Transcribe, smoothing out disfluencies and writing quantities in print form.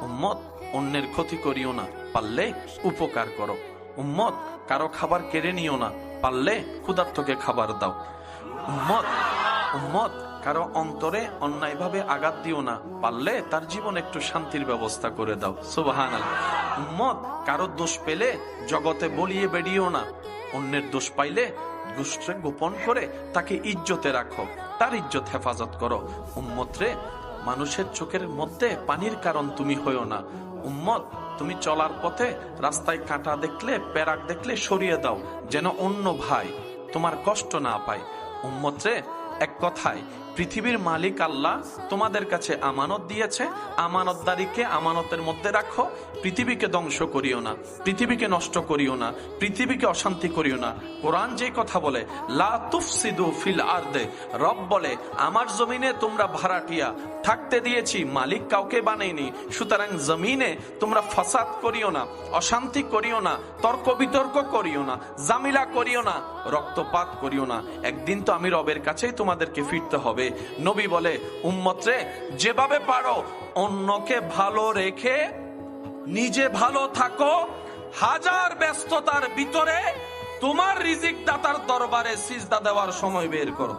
উম্মত অন্যের ক্ষতি করিও না, পারলে উপকার করো। উম্মত কারো খাবার কেড়ে নিও না, পারলে ক্ষুধার্তকে খাবার দাও। উম্মত উম্মত কারো অন্তরে অন্যায়ভাবে আঘাত দিও না, পারলে তার জীবন একটু শান্তির ব্যবস্থা করে দাও। সুবহানাল্লাহ। উম্মত কারো দোষ পেলে জগতে বলিয়ে বেরিয়েও না, অন্যের দোষ পাইলে দোষকে গোপন করে তাকে ইজ্জতে রাখো, তার ইজ্জত হেফাজত করো। উম্মত রে, মানুষের চোখের মধ্যে পানির কারণ তুমি হইও না। উম্মত, তুমি চলার পথে রাস্তায় কাঁটা দেখলে, পেরাক দেখলে সরিয়ে দাও, যেন অন্য ভাই তোমার কষ্ট না পায়। উম্মত রে, এক কথায় পৃথিবীর মালিক আল্লাহ তোমাদের কাছে আমানত দিয়েছে, আমানতদারিকে আমানতের মধ্যে রাখো। পৃথিবীকে ধ্বংস করিও না, পৃথিবীকে নষ্ট করিও না, পৃথিবীকে অশান্তি করিও না। কোরআন যে কথা বলে, লা তুফসিদু ফিল আরদে, রব বলে আমার জমিনে তোমরা ভাড়াটিয়া থাকতে দিয়েছি, মালিক কাউকে বানাইনি। সুতরাং জমিনে তোমরা ফাসাদ করিও না, অশান্তি করিও না, তর্ক বিতর্ক করিও না, জামিলা করিও না, রক্তপাত করিও না। একদিন তো আমি রবের কাছেই তোমাদেরকে ফিরতে হবে। নবী বলে, উম্মত রে, যেভাবে পারো অন্যকে ভালো রেখে নিজে ভালো থাকো। হাজার ব্যস্ততার ভিতরে তোমার রিজিক দাতার দরবারে সিজদা দেওয়ার সময় বের করো।